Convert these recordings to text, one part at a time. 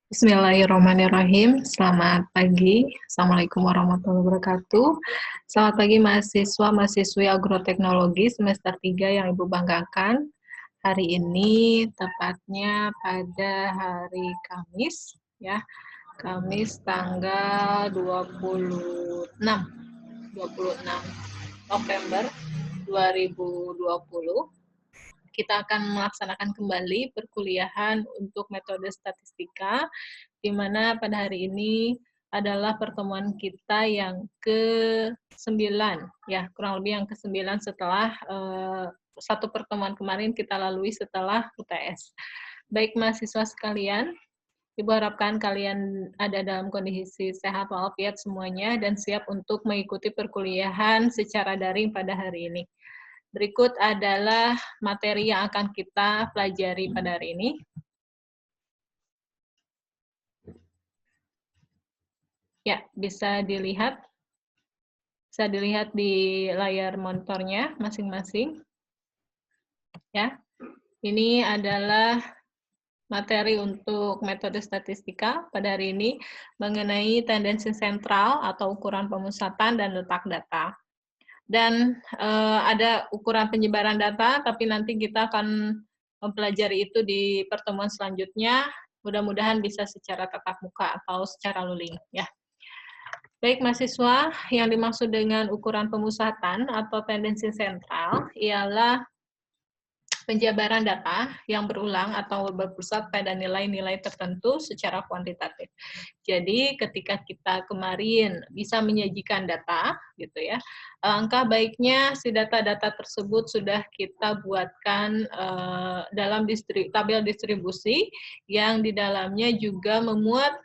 Bismillahirrahmanirrahim. Selamat pagi. Assalamualaikum warahmatullahi wabarakatuh. Selamat pagi mahasiswa-mahasiswi agroteknologi semester 3 yang Ibu banggakan. Hari ini tepatnya pada hari Kamis, ya. Kamis tanggal 26 November 2020. Kita akan melaksanakan kembali perkuliahan untuk metode statistika, di mana pada hari ini adalah pertemuan kita yang ke-9, ya, kurang lebih yang ke-9 setelah satu pertemuan kemarin kita lalui setelah UTS. Baik mahasiswa sekalian, Ibu harapkan kalian ada dalam kondisi sehat walafiat semuanya dan siap untuk mengikuti perkuliahan secara daring pada hari ini. Berikut adalah materi yang akan kita pelajari pada hari ini. Ya, bisa dilihat. Bisa dilihat di layar monitornya masing-masing. Ya, ini adalah materi untuk metode statistika pada hari ini mengenai tendensi sentral atau ukuran pemusatan dan letak data. Dan ada ukuran penyebaran data, tapi nanti kita akan mempelajari itu di pertemuan selanjutnya. Mudah-mudahan bisa secara tatap muka atau secara luring, ya. Baik mahasiswa, yang dimaksud dengan ukuran pemusatan atau tendensi sentral ialah penjabaran data yang berulang atau berpusat pada nilai-nilai tertentu secara kuantitatif. Jadi ketika kita kemarin bisa menyajikan data, gitu ya, alangkah baiknya si data-data tersebut sudah kita buatkan dalam tabel distribusi yang di dalamnya juga memuat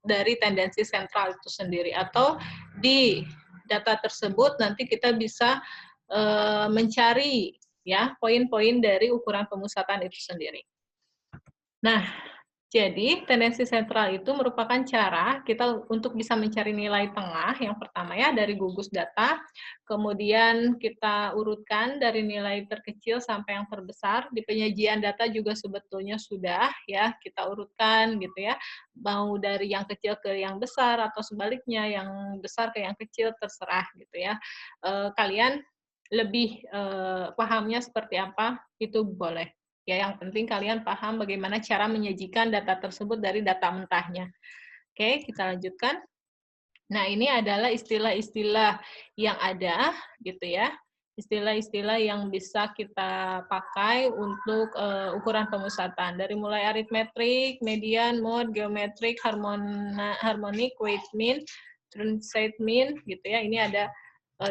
dari tendensi sentral itu sendiri, atau di data tersebut nanti kita bisa mencari ya poin-poin dari ukuran pemusatan itu sendiri. Nah, jadi tendensi sentral itu merupakan cara kita untuk bisa mencari nilai tengah yang pertama ya dari gugus data, kemudian kita urutkan dari nilai terkecil sampai yang terbesar. Di penyajian data juga sebetulnya sudah ya kita urutkan gitu ya, mau dari yang kecil ke yang besar atau sebaliknya yang besar ke yang kecil terserah gitu ya. Kalian lebih pahamnya seperti apa itu boleh. Ya, yang penting kalian paham bagaimana cara menyajikan data tersebut dari data mentahnya. Oke, kita lanjutkan. Nah, ini adalah istilah-istilah yang ada, gitu ya. Istilah-istilah yang bisa kita pakai untuk ukuran pemusatan. Dari mulai aritmetik, median, mode, geometrik, harmonik, weight mean, translate mean, gitu ya. Ini ada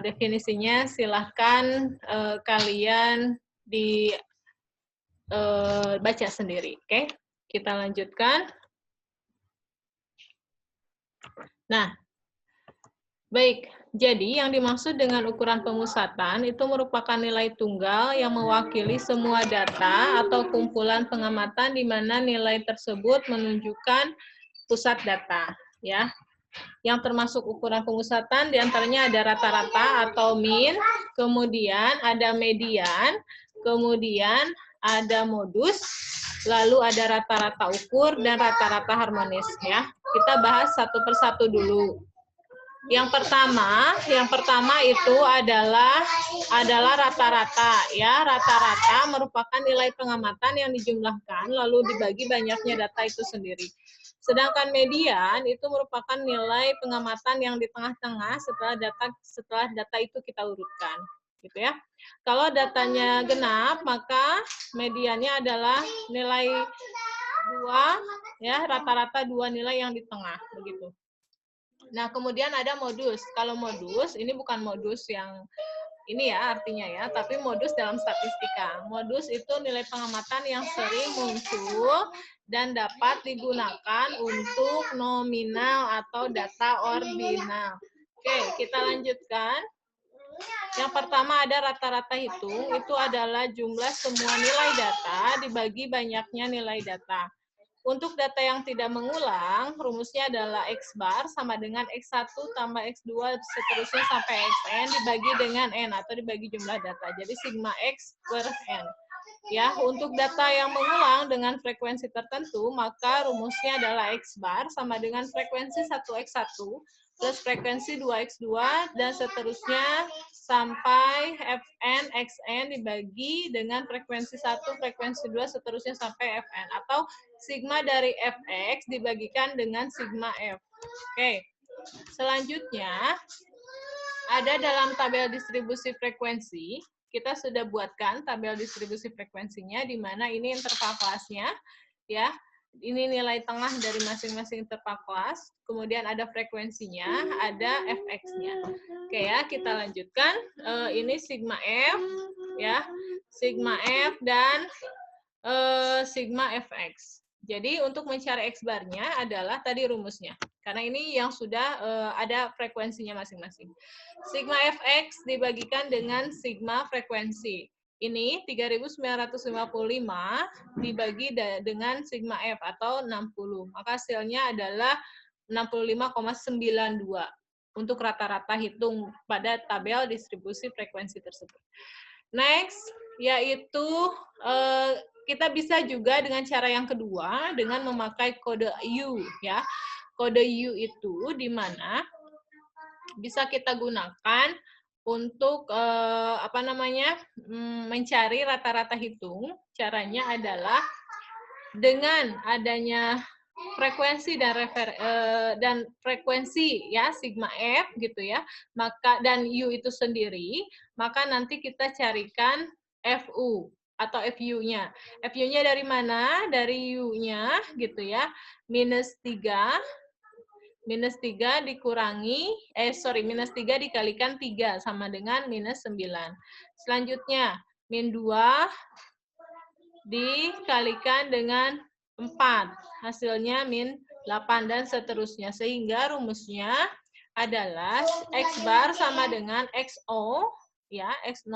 definisinya. Silahkan kalian baca sendiri. Oke, kita lanjutkan. Nah, baik. Jadi yang dimaksud dengan ukuran pemusatan itu merupakan nilai tunggal yang mewakili semua data atau kumpulan pengamatan di mana nilai tersebut menunjukkan pusat data, ya. Yang termasuk ukuran pemusatan diantaranya ada rata-rata atau mean, kemudian ada median, kemudian ada modus, lalu ada rata-rata ukur dan rata-rata harmonis ya. Kita bahas satu persatu dulu. Yang pertama itu adalah rata-rata ya. Rata-rata merupakan nilai pengamatan yang dijumlahkan lalu dibagi banyaknya data itu sendiri. Sedangkan median itu merupakan nilai pengamatan yang di tengah-tengah setelah data itu kita urutkan, gitu ya. Kalau datanya genap, maka mediannya adalah nilai 2 ya, rata-rata 2 nilai yang di tengah, begitu. Nah, kemudian ada modus. Kalau modus ini bukan modus yang ini ya artinya ya, tapi modus dalam statistika. Modus itu nilai pengamatan yang sering muncul dan dapat digunakan untuk nominal atau data ordinal. Oke, kita lanjutkan. Yang pertama ada rata-rata hitung, itu adalah jumlah semua nilai data dibagi banyaknya nilai data. Untuk data yang tidak mengulang, rumusnya adalah X bar sama dengan X1 tambah X2 seterusnya sampai Xn dibagi dengan N atau dibagi jumlah data. Jadi sigma X per N. Ya, untuk data yang mengulang dengan frekuensi tertentu, maka rumusnya adalah X bar sama dengan frekuensi 1X1 plus frekuensi 2X2 dan seterusnya sampai Fn, Xn dibagi dengan frekuensi 1, frekuensi 2, seterusnya sampai Fn. Atau sigma dari Fx dibagikan dengan sigma F. Oke, selanjutnya ada dalam tabel distribusi frekuensi. Kita sudah buatkan tabel distribusi frekuensinya, di mana ini interval kelasnya, ya. Ini nilai tengah dari masing-masing interval kelas. Kemudian ada frekuensinya, ada fx-nya. Oke ya, kita lanjutkan. Ini sigma f, ya, sigma f dan sigma fx. Jadi untuk mencari x barnya adalah tadi rumusnya. Karena ini yang sudah ada frekuensinya masing-masing. Sigma fx dibagikan dengan sigma frekuensi. Ini 3.955 dibagi dengan sigma f atau 60. Maka hasilnya adalah 65,92 untuk rata-rata hitung pada tabel distribusi frekuensi tersebut. Next, yaitu kita bisa juga dengan cara yang kedua dengan memakai kode U, ya. Kode U itu di mana bisa kita gunakan untuk mencari rata-rata hitung. Caranya adalah dengan adanya frekuensi dan frekuensi ya sigma f gitu ya, maka dan u itu sendiri, maka nanti kita carikan fu atau fu-nya. Fu-nya dari mana? Dari u-nya gitu ya. Minus 3 dikurangi, minus 3 dikalikan 3 sama dengan minus 9. Selanjutnya, min 2 dikalikan dengan 4. Hasilnya min 8 dan seterusnya. Sehingga rumusnya adalah X bar sama dengan XO, ya, X0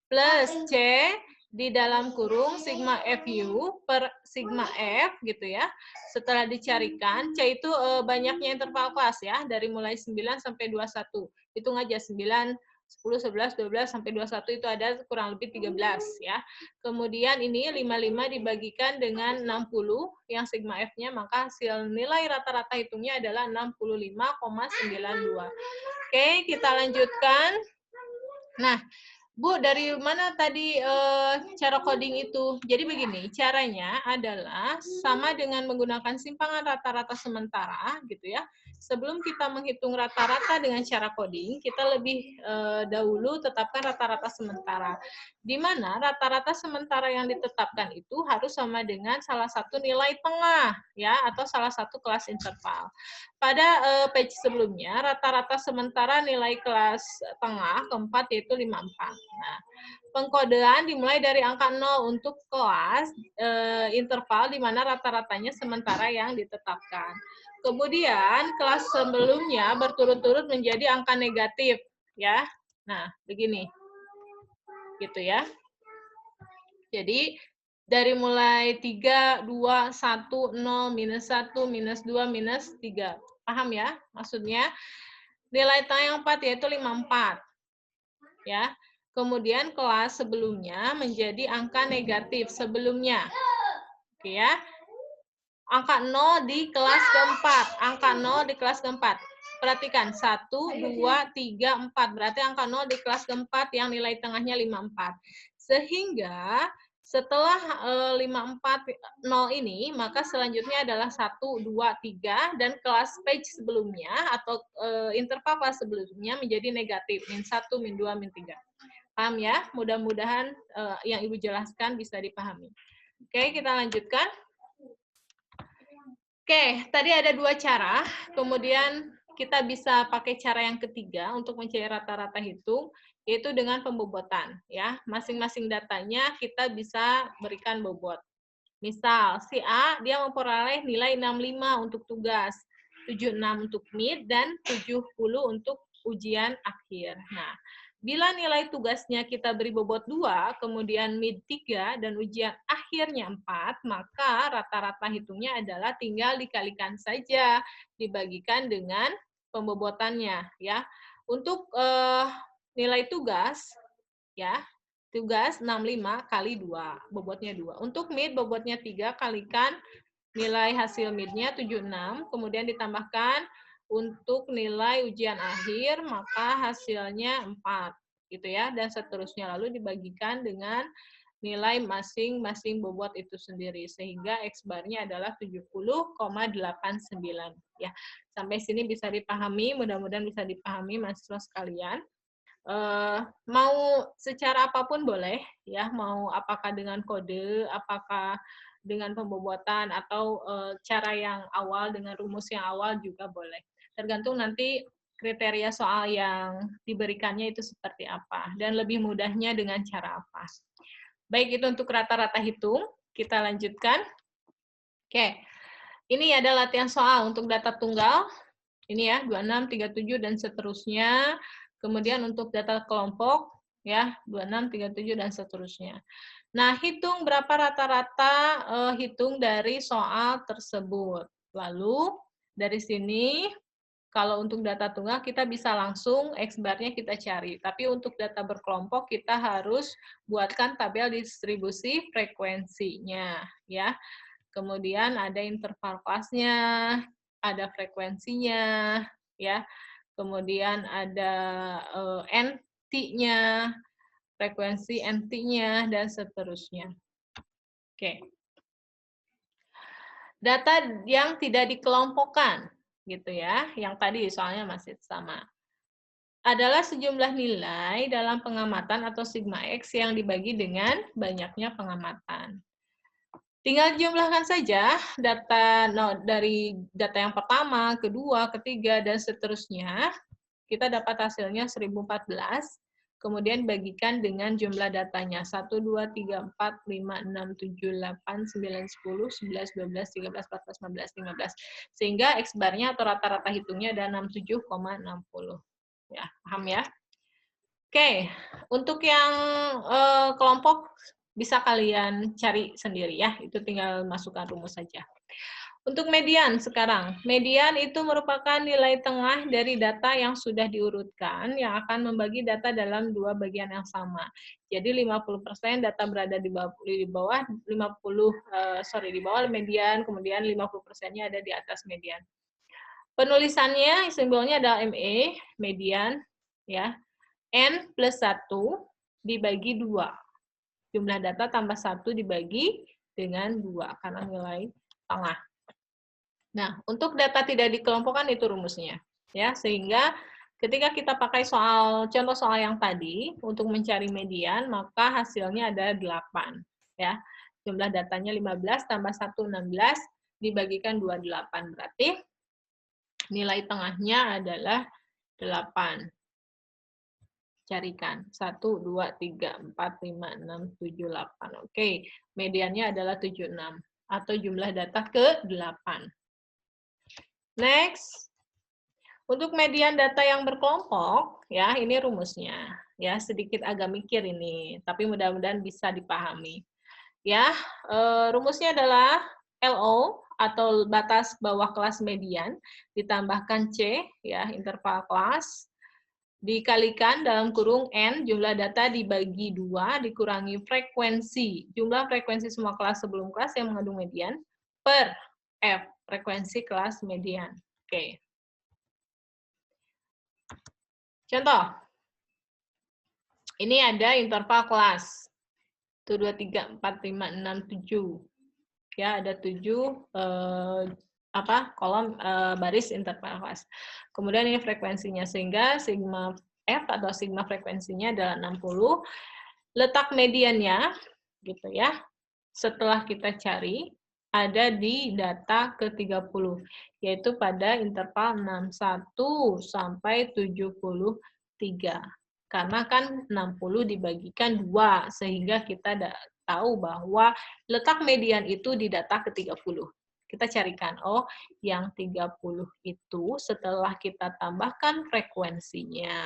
plus C di dalam kurung sigma FU per sigma F gitu ya. Setelah dicarikan, C itu banyaknya interval kelas ya, dari mulai 9 sampai 21. Hitung aja 9, 10, 11, 12, sampai 21 itu ada kurang lebih 13 ya. Kemudian ini 55 dibagikan dengan 60 yang sigma F-nya, maka hasil nilai rata-rata hitungnya adalah 65,92. Oke, kita lanjutkan. Nah, Bu, dari mana tadi cara coding itu? Jadi begini, caranya adalah sama dengan menggunakan simpangan rata-rata sementara, gitu ya. Sebelum kita menghitung rata-rata dengan cara coding, kita lebih dahulu tetapkan rata-rata sementara. Di mana rata-rata sementara yang ditetapkan itu harus sama dengan salah satu nilai tengah, ya, atau salah satu kelas interval. Pada page sebelumnya, rata-rata sementara nilai kelas tengah keempat yaitu 54. Nah, pengkodean dimulai dari angka 0 untuk kelas interval di mana rata-ratanya sementara yang ditetapkan. Kemudian kelas sebelumnya berturut-turut menjadi angka negatif, ya. Nah, begini. Gitu ya. Jadi dari mulai 3, 2, 1, 0, minus 1, minus 2, minus 3. Paham ya? Maksudnya nilai tengah yang 4 yaitu 54. Ya. Kemudian kelas sebelumnya menjadi angka negatif sebelumnya. Oke ya. Angka 0 di kelas keempat. Angka 0 di kelas keempat. Perhatikan, 1, 2, 3, 4. Berarti angka 0 di kelas keempat yang nilai tengahnya 54. Sehingga setelah 540 ini, maka selanjutnya adalah 1, 2, 3, dan kelas page sebelumnya atau interval kelas sebelumnya menjadi negatif, min 1, min 2, min 3. Paham ya? Mudah-mudahan yang Ibu jelaskan bisa dipahami. Oke, kita lanjutkan. Oke, tadi ada 2 cara, kemudian kita bisa pakai cara yang ketiga untuk mencari rata-rata hitung, yaitu dengan pembobotan. Ya, masing-masing datanya kita bisa berikan bobot. Misal, si A dia memperoleh nilai 65 untuk tugas, 76 untuk mid, dan 70 untuk ujian akhir. Nah, bila nilai tugasnya kita beri bobot 2, kemudian mid 3, dan ujian akhirnya 4, maka rata-rata hitungnya adalah tinggal dikalikan saja, dibagikan dengan pembobotannya. Ya. Untuk nilai tugas, ya, tugas 65 kali 2, bobotnya 2. Untuk mid bobotnya 3, kalikan nilai hasil mid-nya 76, kemudian ditambahkan untuk nilai ujian akhir, maka hasilnya 4, gitu ya, dan seterusnya. Lalu dibagikan dengan nilai masing-masing bobot itu sendiri, sehingga X-bar-nya adalah 70,89. Ya, sampai sini bisa dipahami, mudah-mudahan bisa dipahami mahasiswa sekalian. Mau secara apapun boleh, ya, mau apakah dengan kode, apakah dengan pembobotan, atau cara yang awal dengan rumus yang awal juga boleh. Tergantung nanti kriteria soal yang diberikannya itu seperti apa, dan lebih mudahnya dengan cara apa. Baik, itu untuk rata-rata hitung. Kita lanjutkan. Oke, ini ada latihan soal untuk data tunggal. Ini ya, 26, 37, dan seterusnya. Kemudian untuk data kelompok, ya, 26, 37, dan seterusnya. Nah, hitung berapa rata-rata hitung dari soal tersebut. Lalu, dari sini, kalau untuk data tunggal, kita bisa langsung X-bar-nya kita cari. Tapi untuk data berkelompok, kita harus buatkan tabel distribusi frekuensinya. Ya. Kemudian ada interval kelasnya, ada frekuensinya, ya. Kemudian ada NT-nya, frekuensi NT-nya, dan seterusnya. Oke. Data yang tidak dikelompokkan, gitu ya, yang tadi soalnya masih sama, adalah sejumlah nilai dalam pengamatan atau sigma X yang dibagi dengan banyaknya pengamatan. Tinggal jumlahkan saja data dari data yang pertama, kedua, ketiga, dan seterusnya. Kita dapat hasilnya 1014, kemudian bagikan dengan jumlah datanya 1, 2, 3, 4, 5, 6, 7, 8, 9, 10, 11, 12, 13, 14, 15, 15. Sehingga X-bar-nya atau rata-rata hitungnya ada 67,60. Ya, paham ya? Oke, untuk yang kelompok bisa kalian cari sendiri ya, itu tinggal masukkan rumus saja. Untuk median sekarang, median itu merupakan nilai tengah dari data yang sudah diurutkan yang akan membagi data dalam dua bagian yang sama. Jadi 50% data berada di bawah di bawah median, kemudian 50%-nya ada di atas median. Penulisannya simbolnya adalah ME, median, ya. N plus 1 dibagi 2. Jumlah data tambah 1 dibagi dengan 2, karena nilai tengah. Nah, untuk data tidak dikelompokkan itu rumusnya. Ya, sehingga ketika kita pakai contoh soal yang tadi, untuk mencari median, maka hasilnya ada 8. Ya, jumlah datanya 15 tambah 1, 16, dibagikan 28. Berarti nilai tengahnya adalah 8. Carikan 1, 2, 3, 4, 5, 6, 7, 8. Oke, mediannya adalah 76 atau jumlah data ke-8. Next, untuk median data yang berkelompok, ya ini rumusnya. Ya, sedikit agak mikir ini, tapi mudah-mudahan bisa dipahami. Ya, rumusnya adalah LO atau batas bawah kelas median ditambahkan C, ya interval kelas, dikalikan dalam kurung N, jumlah data dibagi 2, dikurangi frekuensi, jumlah frekuensi semua kelas sebelum kelas yang mengandung median, per F, frekuensi kelas median. Oke. Contoh. Ini ada interval kelas. 1, 2, 3, 4, 5, 6, 7. Ya, ada 7 kolom baris interval kelas. Kemudian ini frekuensinya, sehingga sigma F atau sigma frekuensinya adalah 60. Letak mediannya, gitu ya, setelah kita cari, ada di data ke-30, yaitu pada interval 61 sampai 73. Karena kan 60 dibagikan 2, sehingga kita tahu bahwa letak median itu di data ke-30. Kita carikan, oh yang 30 itu setelah kita tambahkan frekuensinya,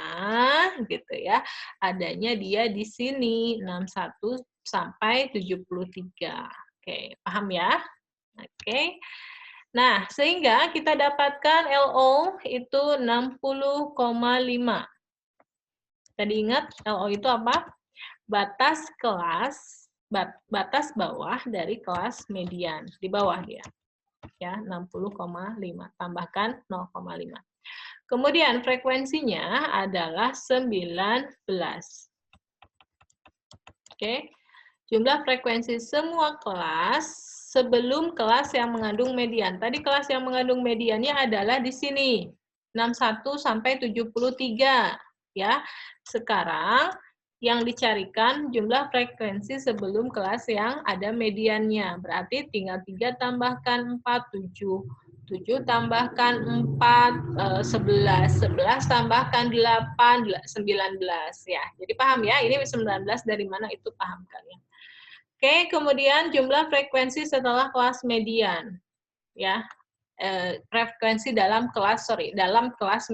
gitu ya, adanya dia di sini, 61 sampai 73. Oke, paham ya? Oke. Nah, sehingga kita dapatkan LO itu 60,5. Tadi ingat LO itu apa? batas bawah dari kelas median. Di bawah dia. Ya, 60,5. Tambahkan 0,5. Kemudian frekuensinya adalah 19. Oke. Jumlah frekuensi semua kelas sebelum kelas yang mengandung median. Tadi kelas yang mengandung mediannya adalah di sini. 61 sampai 73. Ya. Sekarang yang dicarikan jumlah frekuensi sebelum kelas yang ada mediannya. Berarti tinggal 3 tambahkan 4, 7. 7 tambahkan 4, 11. 11 tambahkan 8, 19. Ya, jadi paham ya, ini 19 dari mana itu paham kalian. Oke, kemudian jumlah frekuensi setelah kelas median. Ya, frekuensi dalam kelas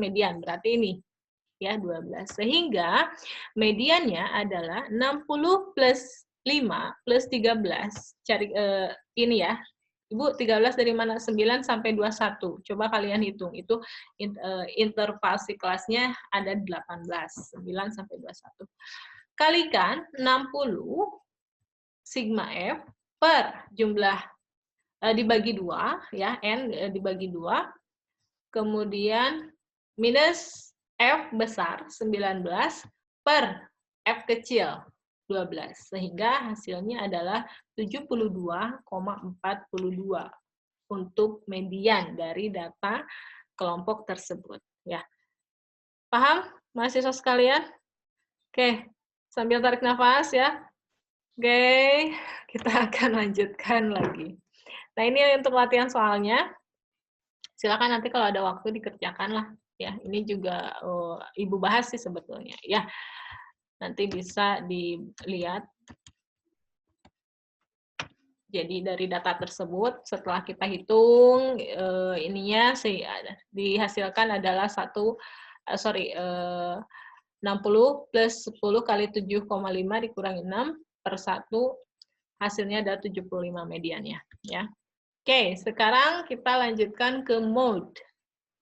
median, berarti ini. Ya, 12. Sehingga mediannya adalah 60 plus 5 plus 13. Cari ini ya. Ibu, 13 dari mana? 9 sampai 21. Coba kalian hitung. Itu intervalsi kelasnya ada 18. 9 sampai 21. Kalikan 60 sigma F per jumlah dibagi 2, ya, N dibagi 2. Kemudian minus F besar 19 per F kecil 12. Sehingga hasilnya adalah 72,42 untuk median dari data kelompok tersebut. Ya. Paham, mahasiswa sekalian? Oke, sambil tarik nafas ya. Oke, kita akan lanjutkan lagi. Nah, ini untuk latihan soalnya. Silakan nanti kalau ada waktu dikerjakan lah. Ya, ini juga Ibu bahas sih sebetulnya. Ya, nanti bisa dilihat. Jadi dari data tersebut, setelah kita hitung, ininya dihasilkan adalah 60 plus 10 kali 7,5 dikurangi 6 per 1, hasilnya ada 75 mediannya. Ya. Oke, sekarang kita lanjutkan ke mode.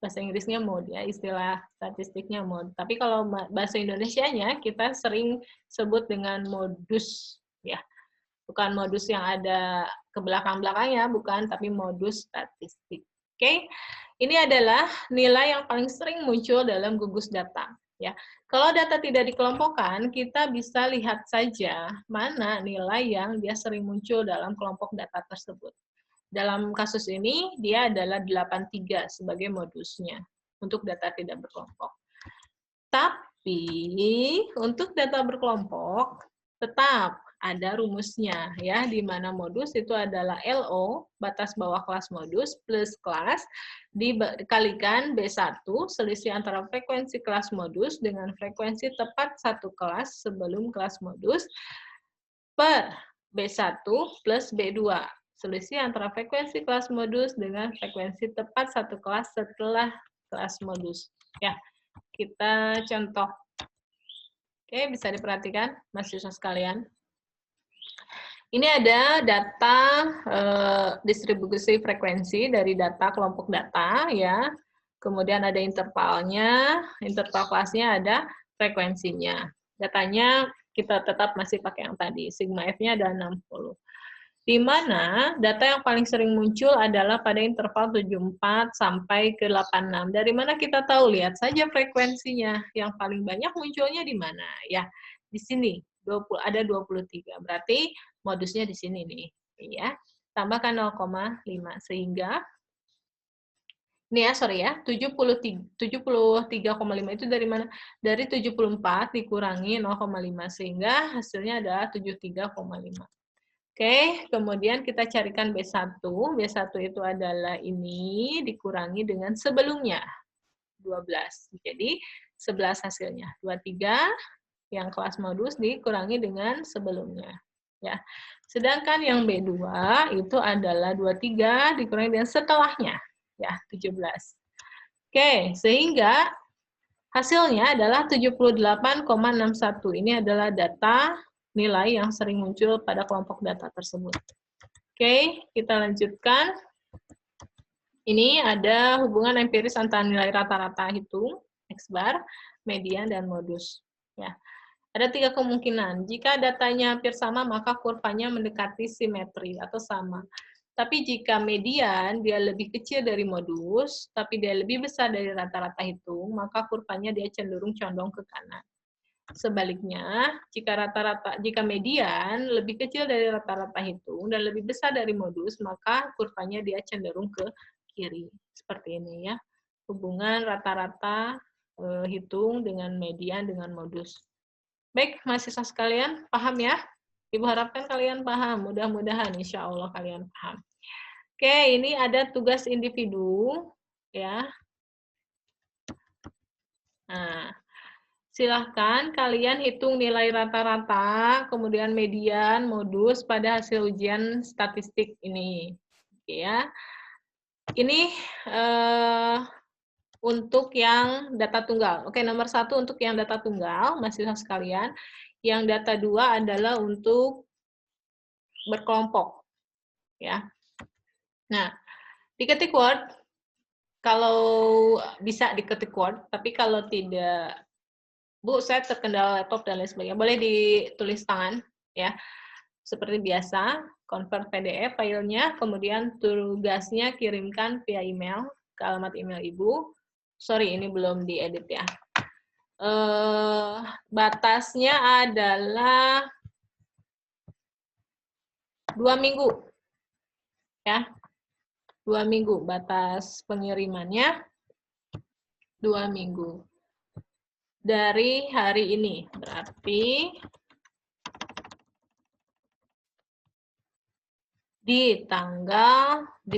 Bahasa Inggrisnya mode ya, istilah statistiknya mode. Tapi kalau bahasa Indonesianya kita sering sebut dengan modus ya. Bukan modus yang ada ke belakang-belakangnya, bukan, tapi modus statistik. Oke. Ini adalah nilai yang paling sering muncul dalam gugus data ya. Kalau data tidak dikelompokkan, kita bisa lihat saja mana nilai yang dia sering muncul dalam kelompok data tersebut. Dalam kasus ini, dia adalah 83 sebagai modusnya untuk data tidak berkelompok. Tapi, untuk data berkelompok, tetap ada rumusnya, ya, di mana modus itu adalah LO, batas bawah kelas modus, plus kelas, dikalikan B1, selisih antara frekuensi kelas modus dengan frekuensi tepat satu kelas sebelum kelas modus, per B1 plus B2. Selisih antara frekuensi kelas modus dengan frekuensi tepat satu kelas setelah kelas modus. Ya, kita contoh. Oke, bisa diperhatikan, mahasiswa sekalian. Ini ada data distribusi frekuensi dari data kelompok data, ya. Kemudian ada intervalnya, interval kelasnya ada frekuensinya. Datanya kita tetap masih pakai yang tadi, sigma F-nya ada 60. Di mana data yang paling sering muncul adalah pada interval 74 sampai ke 86. Dari mana kita tahu? Lihat saja frekuensinya. Yang paling banyak munculnya di mana? Ya, di sini. Ada 23. Berarti modusnya di sini nih. Ya. Tambahkan 0,5. Sehingga, ini ya, sorry ya, 73,5 itu dari mana? Dari 74 dikurangi 0,5. Sehingga hasilnya adalah 73,5. Oke, kemudian kita carikan B1. B1 itu adalah ini dikurangi dengan sebelumnya, 12. Jadi, 11 hasilnya. 23 yang kelas modus dikurangi dengan sebelumnya. Ya. Sedangkan yang B2 itu adalah 23 dikurangi dengan setelahnya. Ya, 17. Oke, sehingga hasilnya adalah 78,61. Ini adalah data nilai yang sering muncul pada kelompok data tersebut. Oke, kita lanjutkan. Ini ada hubungan empiris antara nilai rata-rata hitung, X bar, median, dan modus. Ya. Ada 3 kemungkinan. Jika datanya hampir sama, maka kurvanya mendekati simetri atau sama. Tapi jika median dia lebih kecil dari modus, tapi dia lebih besar dari rata-rata hitung, maka kurvanya dia cenderung condong ke kanan. Sebaliknya, jika median lebih kecil dari rata-rata hitung dan lebih besar dari modus, maka kurvanya dia cenderung ke kiri. Seperti ini ya. Hubungan rata-rata hitung dengan median dengan modus. Baik, mahasiswa sekalian, paham ya? Ibu harapkan kalian paham. Mudah-mudahan insya Allah kalian paham. Oke, ini ada tugas individu. Ya. Nah, silahkan kalian hitung nilai rata-rata, kemudian median, modus pada hasil ujian statistik ini. Oke ya. Ini untuk yang data tunggal. Oke, nomor 1 untuk yang data tunggal, mahasiswa sekalian. Yang data 2 adalah untuk berkelompok. Ya. Nah, diketik Word, kalau bisa diketik Word, tapi kalau tidak, Bu, saya terkendala laptop dan lain sebagainya, boleh ditulis tangan, ya. Seperti biasa, convert PDF filenya, kemudian tugasnya kirimkan via email ke alamat email Ibu. Sorry, ini belum diedit ya. Batasnya adalah 2 minggu. Ya. 2 minggu batas pengirimannya. 2 minggu. Dari hari ini. Berarti di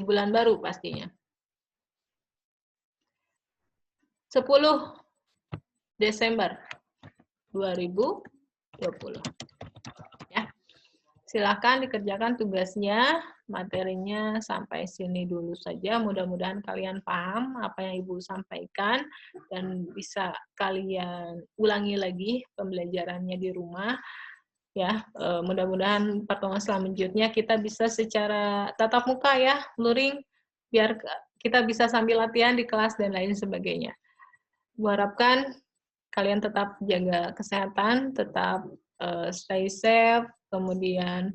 bulan baru pastinya. 10 Desember 2020. Ya. Silakan dikerjakan tugasnya, materinya sampai sini dulu saja. Mudah-mudahan kalian paham apa yang Ibu sampaikan dan bisa kalian ulangi lagi pembelajarannya di rumah. Ya, mudah-mudahan pertemuan selanjutnya kita bisa secara tatap muka ya, luring, biar kita bisa sambil latihan di kelas dan lain sebagainya. Gue harapkan kalian tetap jaga kesehatan, tetap stay safe, kemudian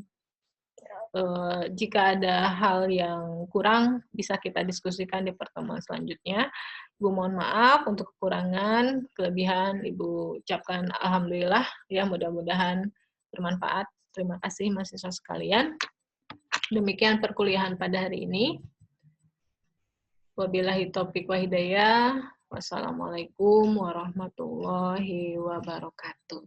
jika ada hal yang kurang, bisa kita diskusikan di pertemuan selanjutnya. Ibu mohon maaf untuk kekurangan, kelebihan, Ibu ucapkan alhamdulillah, ya mudah-mudahan bermanfaat. Terima kasih mahasiswa sekalian. Demikian perkuliahan pada hari ini. Wabillahi taufiq wa hidayah. Wassalamualaikum warahmatullahi wabarakatuh.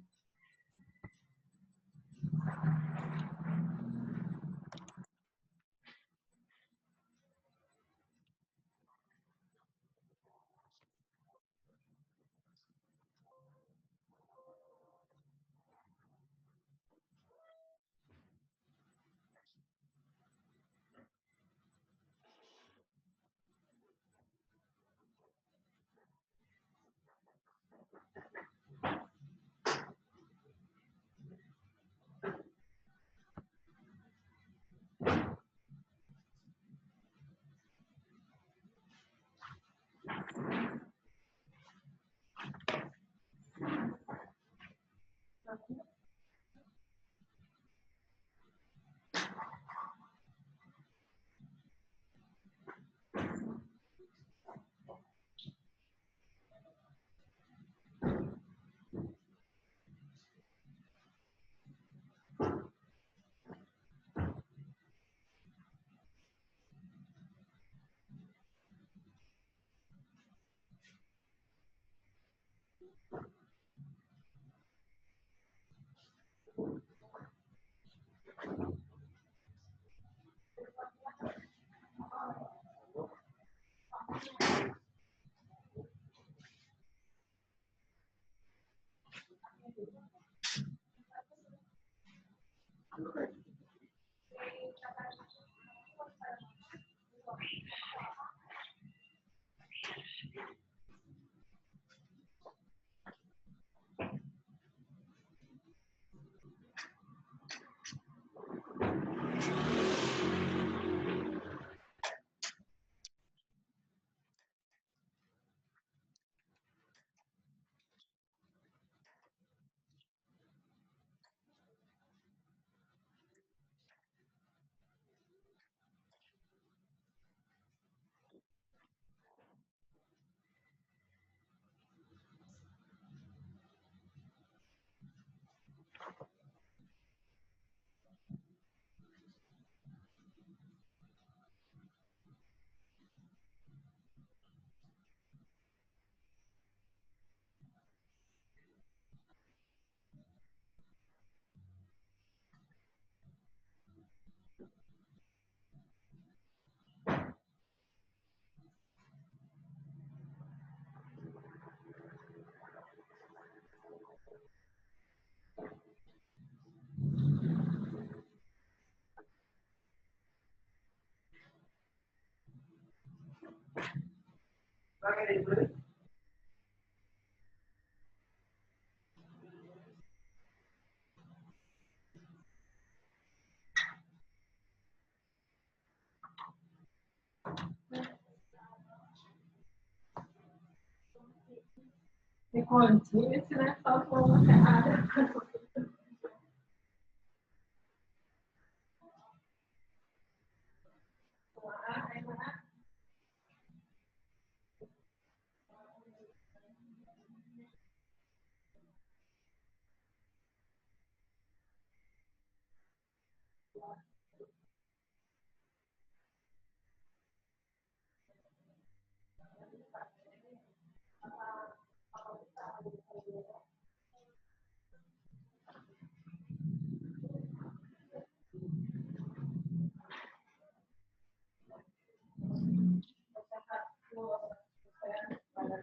Dikunci, istilah telepon ada. Pada